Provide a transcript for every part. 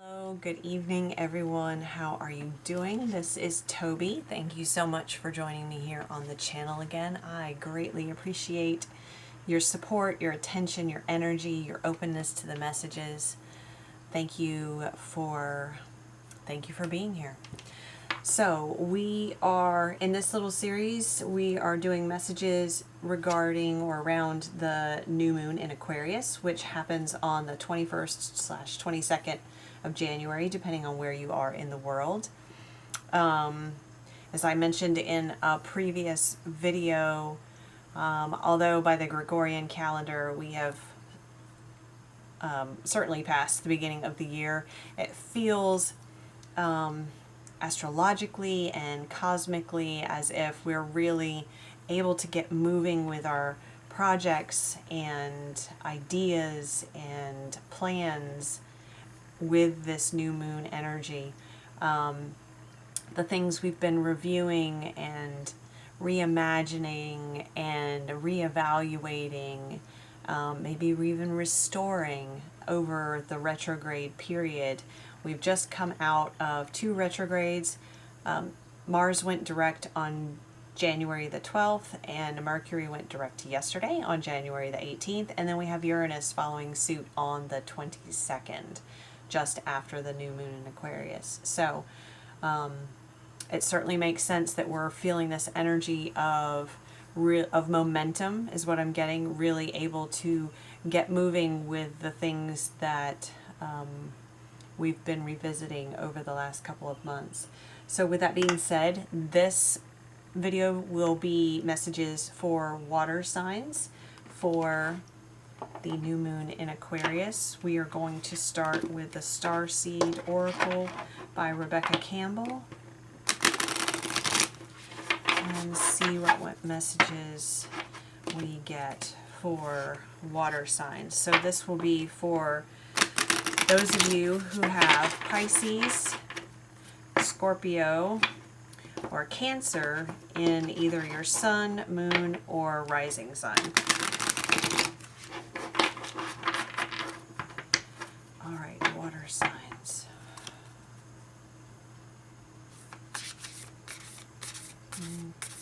Hello, good evening everyone. How are you doing? This is Toby. Thank you so much for joining me here on the channel again. I greatly appreciate your support, your attention, your energy, your openness to the messages. Thank you for being here. So we are, in this little series, we are doing messages regarding or around the new moon in Aquarius, which happens on the 21st/22nd of January, depending on where you are in the world. As I mentioned in a previous video, although by the Gregorian calendar we have certainly past the beginning of the year, it feels astrologically and cosmically as if we're really able to get moving with our projects and ideas and plans with this new moon energy. The things we've been reviewing and reimagining and reevaluating, maybe even restoring over the retrograde period. We've just come out of 2 retrogrades. Mars went direct on January the 12th, and Mercury went direct yesterday on January the 18th, and then we have Uranus following suit on the 22nd, just after the new moon in Aquarius. So it certainly makes sense that we're feeling this energy of momentum is what I'm getting, really able to get moving with the things that we've been revisiting over the last couple of months. So with that being said, this video will be messages for water signs for the new moon in Aquarius. We are going to start with the Starseed Oracle by Rebecca Campbell and see what messages we get for water signs. So this will be for those of you who have Pisces, Scorpio, or Cancer in either your sun, moon, or rising sign. All right, water signs.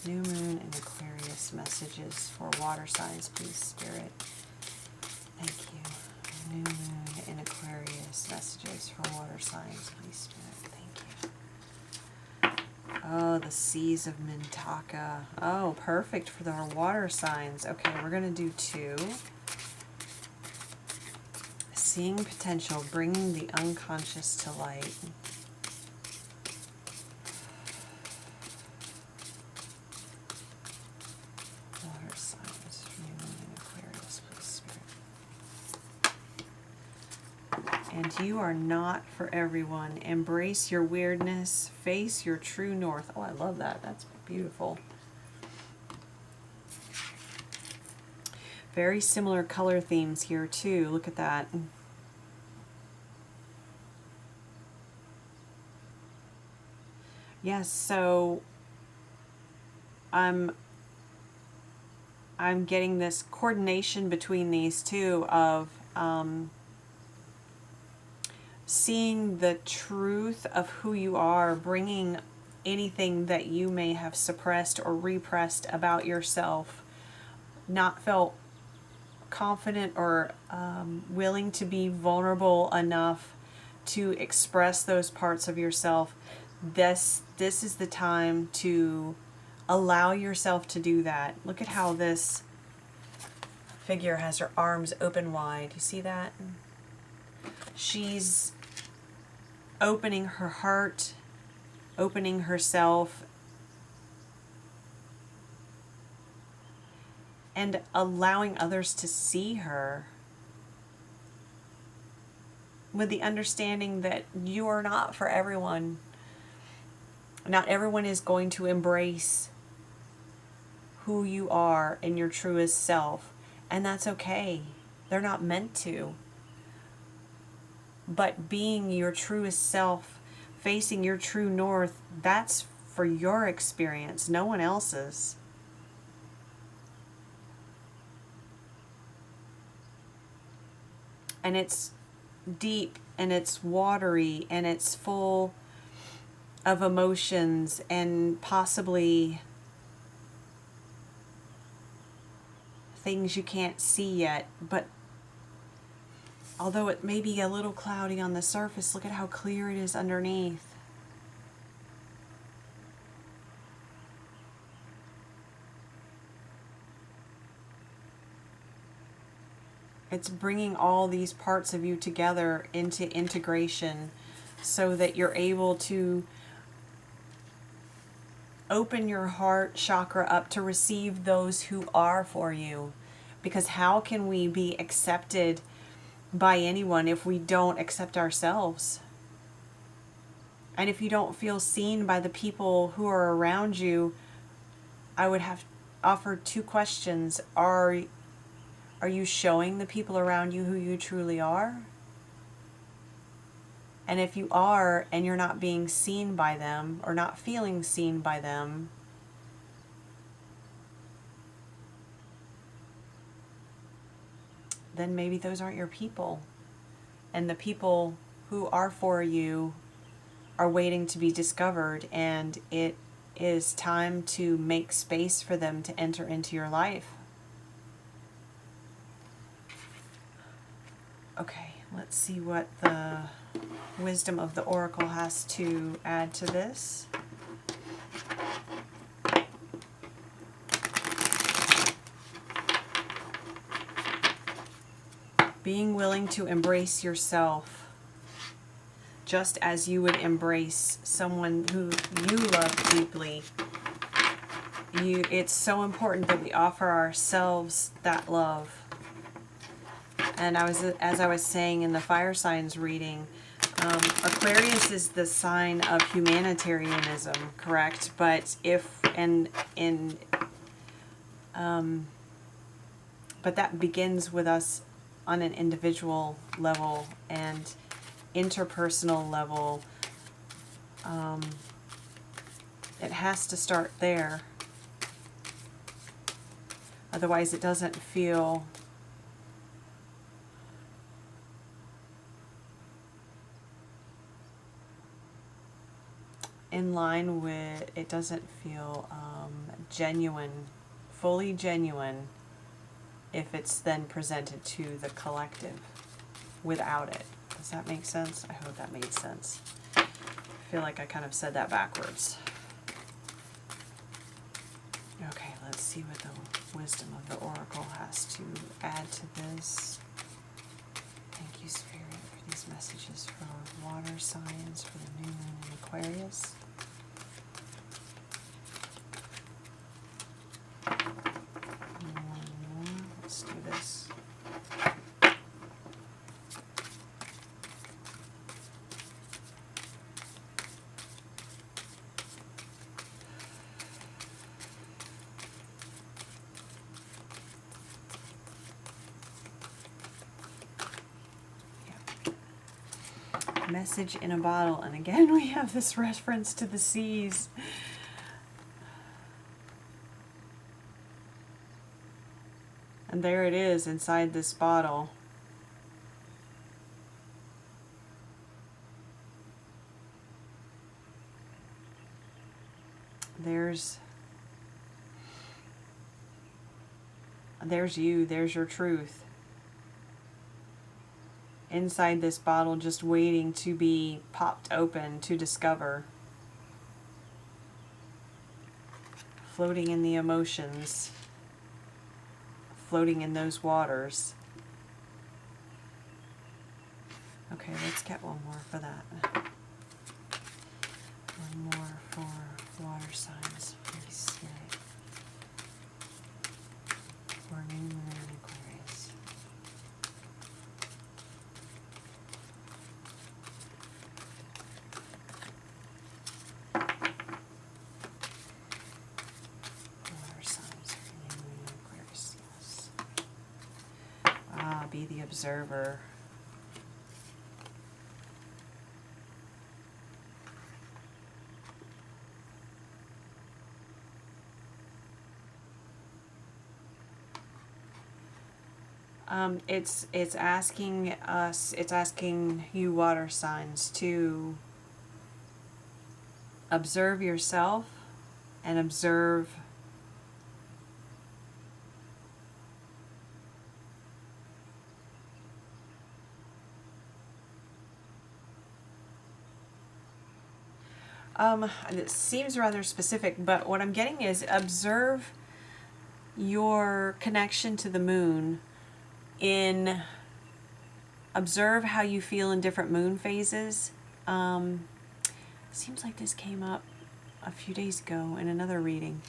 New moon in Aquarius, messages for water signs, please, Spirit. Thank you. New moon in Aquarius, messages for water signs, please, Spirit. Thank you. Oh, the Seas of Mintaka. Oh, perfect for the water signs. Okay, we're going to do 2. Seeing potential, bringing the unconscious to light. Water signs, new moon in Aquarius, please, Spirit. And you are not for everyone. Embrace your weirdness. Face your true north. Oh, I love that. That's beautiful. Very similar color themes here too. Look at that. Yes, so I'm getting this coordination between these two of seeing the truth of who you are, bringing anything that you may have suppressed or repressed about yourself, not felt confident or willing to be vulnerable enough to express those parts of yourself. This is the time to allow yourself to do that. Look at how this figure has her arms open wide. You see that? She's opening her heart, opening herself, and allowing others to see her with the understanding that you are not for everyone. Not everyone is going to embrace who you are in your truest self, and that's okay. They're not meant to. But being your truest self, facing your true north, that's for your experience, no one else's. And it's deep and it's watery and it's full of emotions and possibly things you can't see yet. But although it may be a little cloudy on the surface, look at how clear it is underneath. It's bringing all these parts of you together into integration so that you're able to open your heart chakra up to receive those who are for you. Because how can we be accepted by anyone if we don't accept ourselves? And if you don't feel seen by the people who are around you, I would have offered two questions. Are you showing the people around you who you truly are? And if you are, and you're not being seen by them, or not feeling seen by them, then maybe those aren't your people. And the people who are for you are waiting to be discovered, and it is time to make space for them to enter into your life. Okay, let's see what the wisdom of the oracle has to add to this. Being willing to embrace yourself just as you would embrace someone who you love deeply. It's so important that we offer ourselves that love. And as I was saying in the fire signs reading, Aquarius is the sign of humanitarianism, correct? But but that begins with us on an individual level and interpersonal level. It has to start there. Otherwise, it doesn't feel in line with, it doesn't feel genuine, fully genuine, if it's then presented to the collective without it. Does that make sense? I hope that made sense. I feel like I kind of said that backwards. Okay, let's see what the wisdom of the oracle has to add to this. Thank you, Spirit, for these messages for water signs, for the new moon in Aquarius. One more. Let's do this. Message in a bottle, and again we have this reference to the seas. And there it is inside this bottle. There's you, there's your truth. Inside this bottle, just waiting to be popped open to discover. Floating in the emotions. Floating in those waters. Okay, let's get one more for that. One more for water signs. Please, Spirit. For new moon in Aquarius. Water signs for new moon in Aquarius, yes. Be the observer. It's asking us, it's asking you water signs to observe yourself and observe it seems rather specific, but what I'm getting is observe your connection to the moon in observe how you feel in different moon phases. Seems like this came up a few days ago in another reading.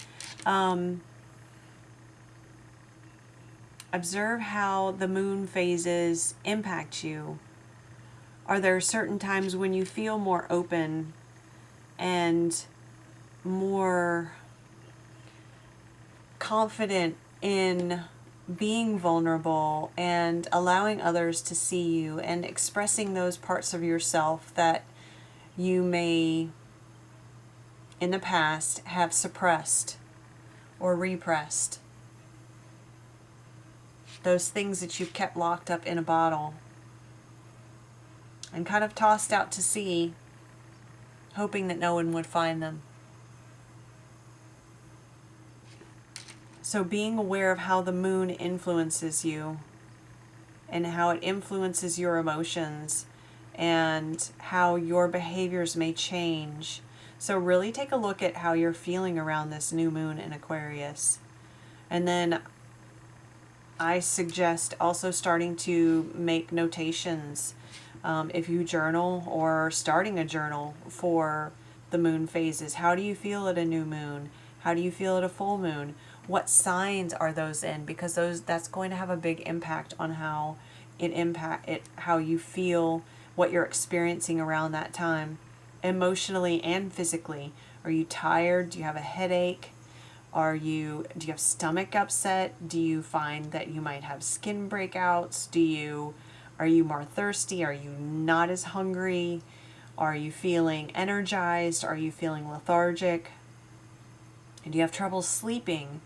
Observe how the moon phases impact you. Are there certain times when you feel more open and more confident in being vulnerable and allowing others to see you and expressing those parts of yourself that you may in the past have suppressed or repressed? Those things that you've kept locked up in a bottle and kind of tossed out to sea, hoping that no one would find them. So being aware of how the moon influences you and how it influences your emotions and how your behaviors may change. So really take a look at how you're feeling around this new moon in Aquarius. And then I suggest also starting to make notations, if you journal, or starting a journal for the moon phases. How do you feel at a new moon? How do you feel at a full moon? What signs are those in? Because that's going to have a big impact on how how you feel, what you're experiencing around that time, emotionally and physically. Are you tired? Do you have a headache? Do you have stomach upset? Do you find that you might have skin breakouts? Are you more thirsty? Are you not as hungry? Are you feeling energized? Are you feeling lethargic? Do you have trouble sleeping?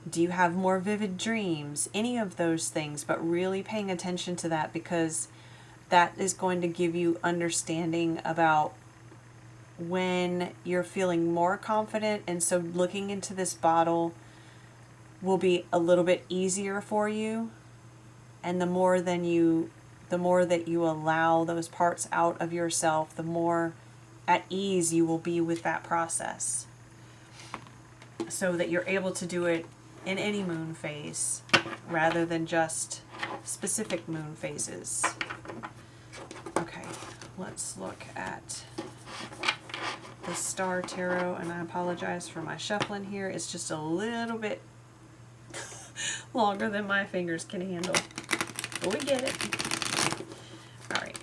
Do you have more vivid dreams? Any of those things, but really paying attention to that, because that is going to give you understanding about when you're feeling more confident. And so looking into this bottle will be a little bit easier for you. And the more that you allow those parts out of yourself, the more at ease you will be with that process, so that you're able to do it in any moon phase rather than just specific moon phases. Okay, let's look at the Star Tarot, and I apologize for my shuffling here. It's just a little bit longer than my fingers can handle, but we get it. All right.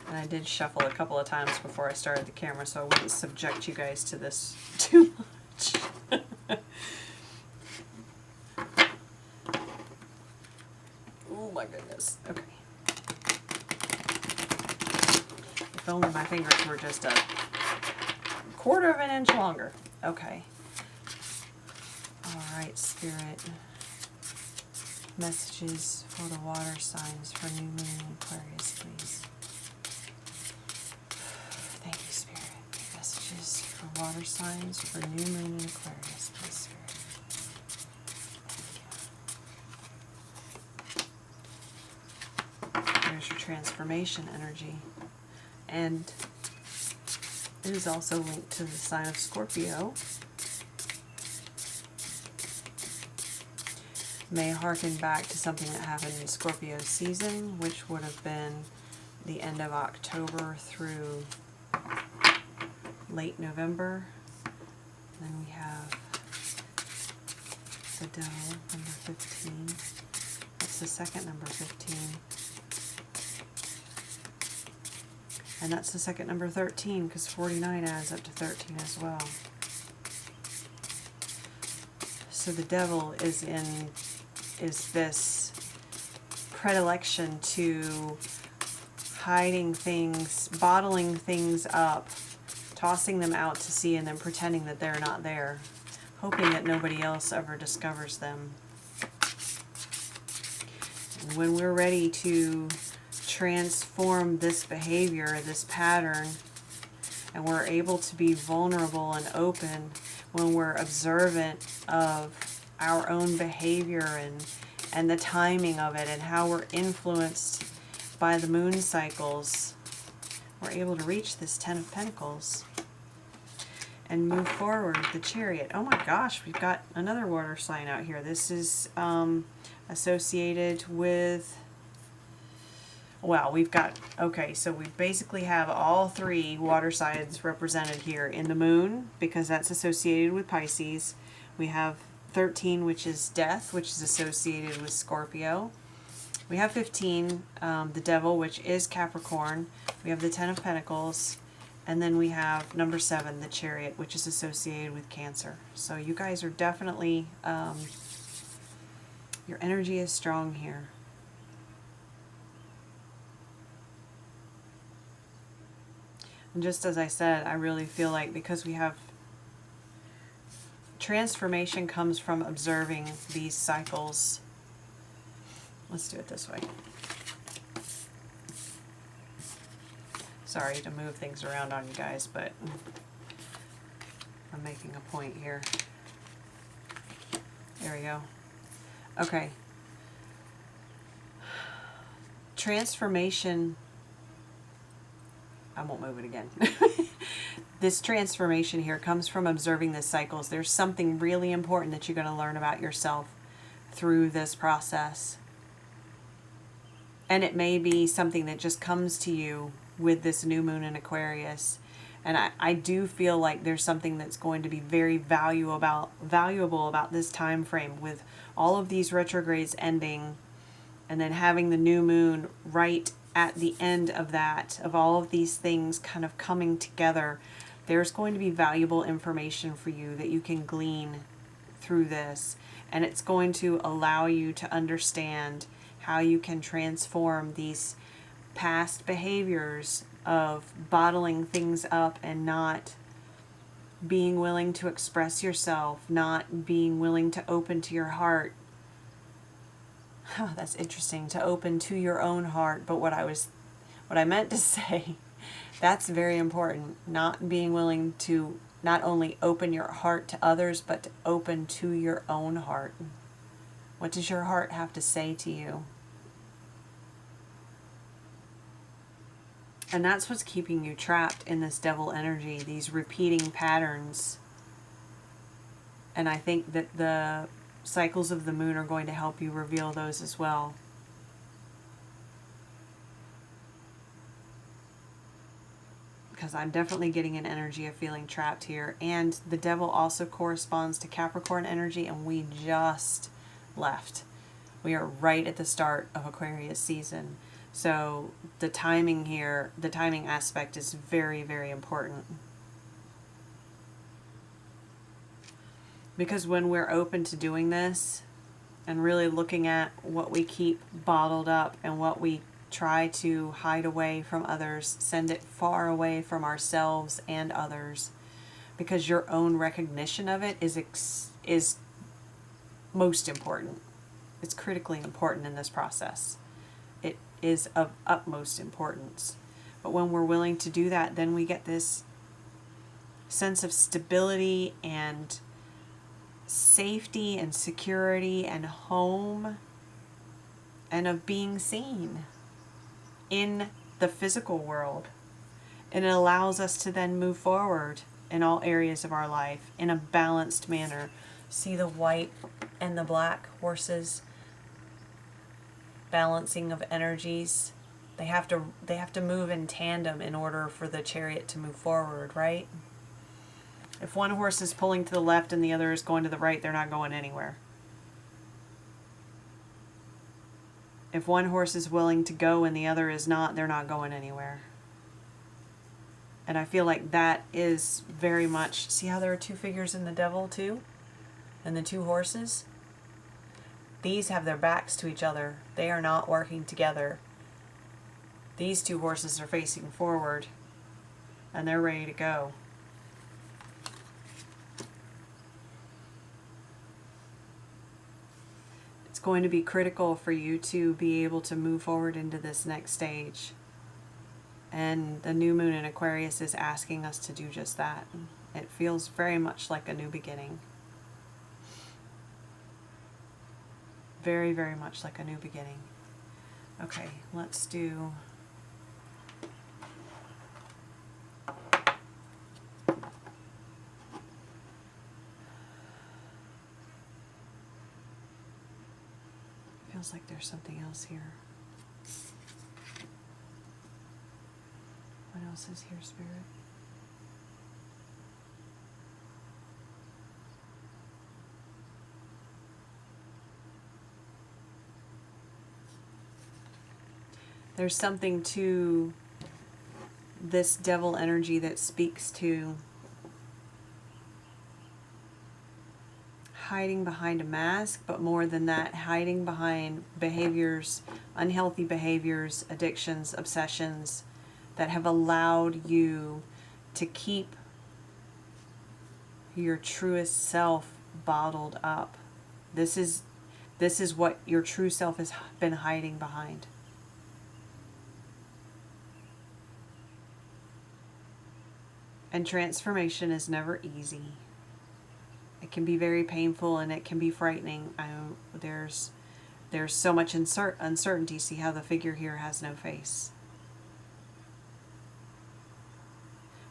And I did shuffle a couple of times before I started the camera, so I wouldn't subject you guys to this too much. Oh my goodness. Okay. If only my fingers were just a quarter of an inch longer. Okay. All right, Spirit. Messages for the water signs for new moon in Aquarius, please. Thank you, Spirit. Messages for water signs for new moon in Aquarius, please, Spirit. Thank you. There's your transformation energy. And it is also linked to the sign of Scorpio. May harken back to something that happened in Scorpio season, which would have been the end of October through late November. And then we have the Devil, number 15. That's the second number 15. And that's the second number 13, because 49 adds up to 13 as well. So the Devil is this predilection to hiding things, bottling things up, tossing them out to sea and then pretending that they're not there, hoping that nobody else ever discovers them. And when we're ready to transform this behavior, this pattern, and we're able to be vulnerable and open, when we're observant of our own behavior and the timing of it and how we're influenced by the moon cycles, we're able to reach this Ten of Pentacles and move forward with the Chariot. Oh my gosh, we've got another water sign out here. This is associated with, well, we've got, okay, so we basically have all three water signs represented here in the moon, because that's associated with Pisces. We have 13, which is death, which is associated with Scorpio. We have 15, the devil, which is Capricorn. We have the Ten of Pentacles. And then we have number 7, the Chariot, which is associated with Cancer. So you guys are definitely, your energy is strong here. And just as I said, I really feel like because we have transformation comes from observing these cycles. Let's do it this way. Sorry to move things around on you guys, but I'm making a point here. There we go. Okay. Transformation. I won't move it again. This transformation here comes from observing the cycles. There's something really important that you're going to learn about yourself through this process. And it may be something that just comes to you with this new moon in Aquarius. And I do feel like there's something that's going to be very valuable about this time frame, with all of these retrogrades ending and then having the new moon right at the end of that, of all of these things kind of coming together. There's going to be valuable information for you that you can glean through this, and it's going to allow you to understand how you can transform these past behaviors of bottling things up and not being willing to express yourself, not being willing to open to your heart. That's interesting, to open to your own heart. But what I meant to say, that's very important. Not being willing to not only open your heart to others, but to open to your own heart. What does your heart have to say to you? And that's what's keeping you trapped in this devil energy, these repeating patterns. And I think that the cycles of the moon are going to help you reveal those as well. Because I'm definitely getting an energy of feeling trapped here. And the devil also corresponds to Capricorn energy, and we just left. We are right at the start of Aquarius season. So the timing here, the timing aspect is very, very important. Because when we're open to doing this and really looking at what we keep bottled up and what we try to hide away from others, send it far away from ourselves and others, because your own recognition of it is most important. It's critically important in this process. It is of utmost importance. But when we're willing to do that, then we get this sense of stability and safety and security and home, and of being seen in the physical world. And it allows us to then move forward in all areas of our life in a balanced manner. See the white and the black horses, balancing of energies. They have to move in tandem in order for the chariot to move forward, right? If one horse is pulling to the left and the other is going to the right, they're not going anywhere. If one horse is willing to go and the other is not, they're not going anywhere. And I feel like that is very much, see how there are two figures in the devil too? And the two horses? These have their backs to each other. They are not working together. These two horses are facing forward and they're ready to go. It's going to be critical for you to be able to move forward into this next stage. And the new moon in Aquarius is asking us to do just that. It feels very much like a new beginning. Very, very much like a new beginning. Okay, let's do... Feels like there's something else here. What else is here, Spirit? There's something to this devil energy that speaks to hiding behind a mask, but more than that, hiding behind behaviors, unhealthy behaviors, addictions, obsessions that have allowed you to keep your truest self bottled up. This is what your true self has been hiding behind. And transformation is never easy. It can be very painful and it can be frightening. There's so much uncertainty. See how the figure here has no face.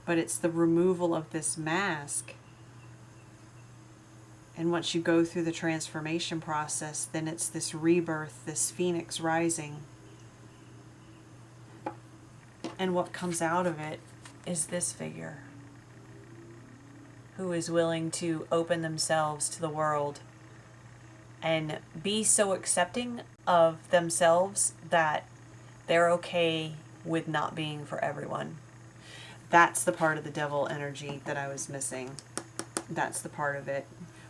But it's the removal of this mask. And once you go through the transformation process, then it's this rebirth, this phoenix rising. And what comes out of it is this figure, who is willing to open themselves to the world and be so accepting of themselves that they're okay with not being for everyone. That's the part of the devil energy that I was missing. That's the part of it.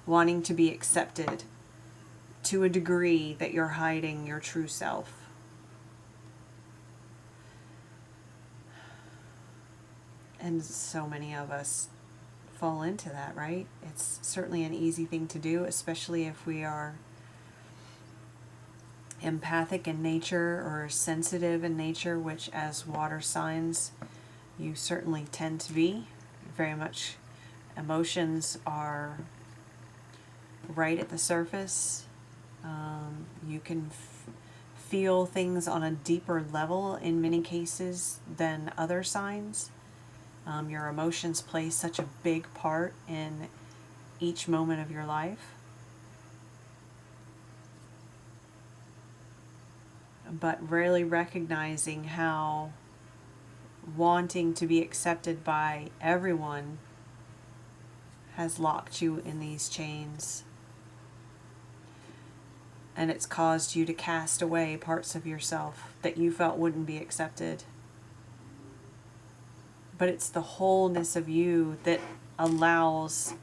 Wanting to be accepted to a degree that you're hiding your true self. And so many of us fall into that, right? It's certainly an easy thing to do, especially if we are empathic in nature or sensitive in nature, which as water signs you certainly tend to be. Very much emotions are right at the surface. You can feel things on a deeper level in many cases than other signs. Your emotions play such a big part in each moment of your life. But rarely recognizing how wanting to be accepted by everyone has locked you in these chains. And it's caused you to cast away parts of yourself that you felt wouldn't be accepted. But it's the wholeness of you that allows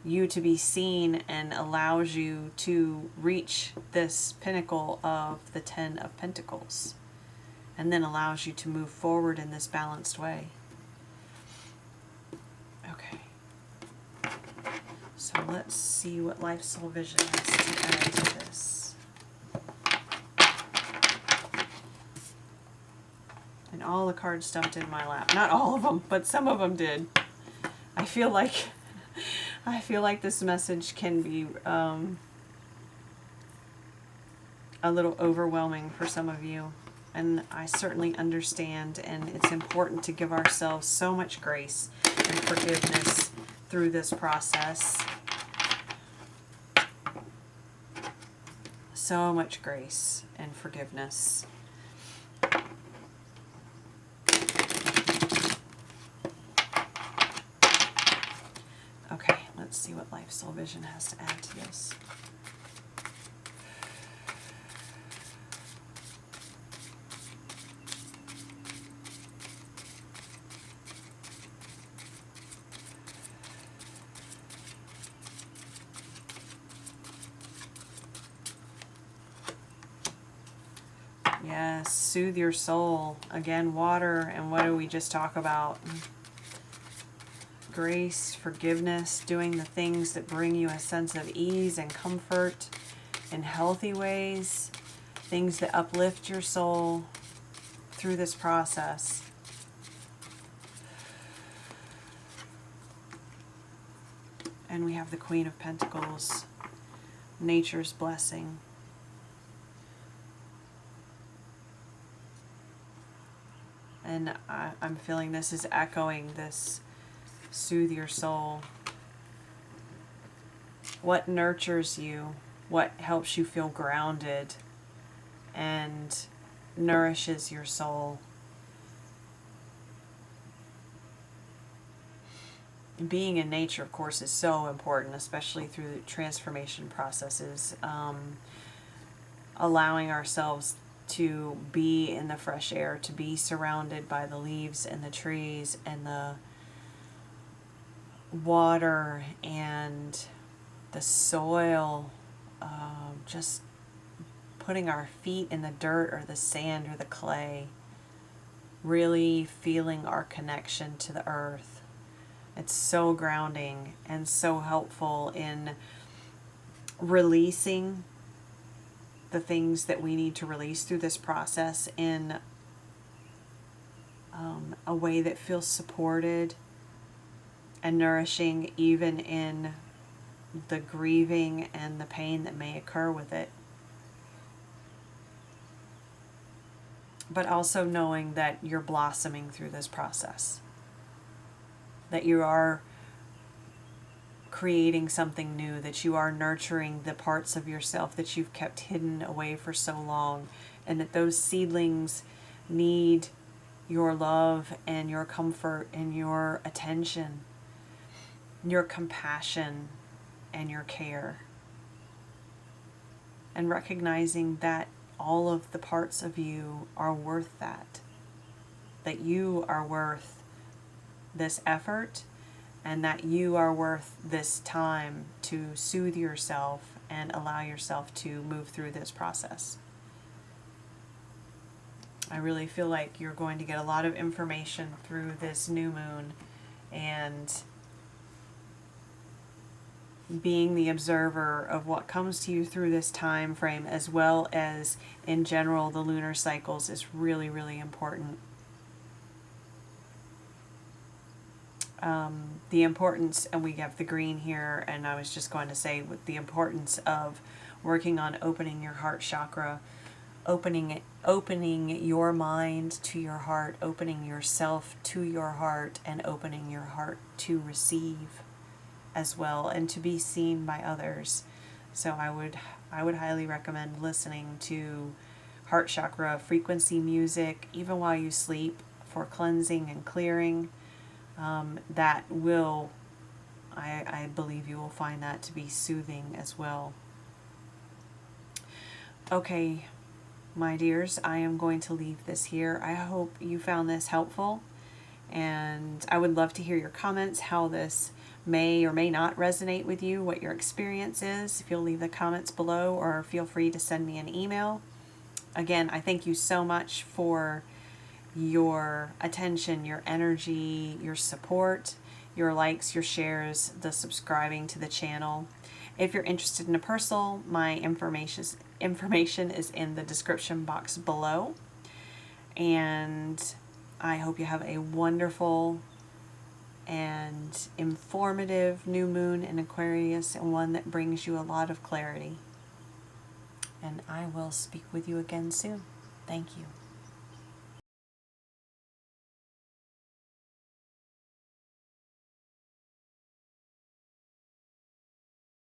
you to be seen and allows you to reach this pinnacle of the Ten of Pentacles, and then allows you to move forward in this balanced way. Okay. So let's see what Life Soul Vision has to add to this. And all the cards dumped in my lap. Not all of them, but some of them did. I feel like this message can be a little overwhelming for some of you. And I certainly understand, and it's important to give ourselves so much grace and forgiveness through this process. So much grace and forgiveness. Okay, let's see what Life Soul Vision has to add to this. Yes, soothe your soul. Again, water, and what do we just talk about? Grace, forgiveness, doing the things that bring you a sense of ease and comfort in healthy ways, things that uplift your soul through this process. And we have the Queen of Pentacles, nature's blessing. And I'm feeling this is echoing this soothe your soul. What nurtures you, what helps you feel grounded and nourishes your soul. Being in nature, of course, is so important, especially through transformation processes. Allowing ourselves to be in the fresh air, to be surrounded by the leaves and the trees and the water and the soil, just putting our feet in the dirt or the sand or the clay, really feeling our connection to the earth. It's so grounding and so helpful in releasing the things that we need to release through this process in a way that feels supported and nourishing, even in the grieving and the pain that may occur with it. But also knowing that you're blossoming through this process, that you are creating something new, that you are nurturing the parts of yourself that you've kept hidden away for so long, and that those seedlings need your love and your comfort and your attention, your compassion and your care. And recognizing that all of the parts of you are worth that you are worth this effort, and that you are worth this time to soothe yourself and allow yourself to move through this process. I really feel like you're going to get a lot of information through this new moon, and being the observer of what comes to you through this time frame, as well as in general the lunar cycles, is really, really important. The importance, and we have the green here, and I was just going to say with the importance of working on opening your heart chakra, opening your mind to your heart, opening yourself to your heart, and opening your heart to receive as well, and to be seen by others. So I would highly recommend listening to heart chakra frequency music even while you sleep, for cleansing and clearing. That will, I believe you will find that to be soothing as well. Okay, my dears, I am going to leave this here. I hope you found this helpful, and I would love to hear your comments, how this may or may not resonate with you, what your experience is. If you'll leave the comments below, or feel free to send me an email. Again, I thank you so much for your attention, your energy, your support, your likes, your shares, the subscribing to the channel. If you're interested in a personal, my information is in the description box below. And I hope you have a wonderful and informative new moon in Aquarius, and one that brings you a lot of clarity. And I will speak with you again soon. Thank you.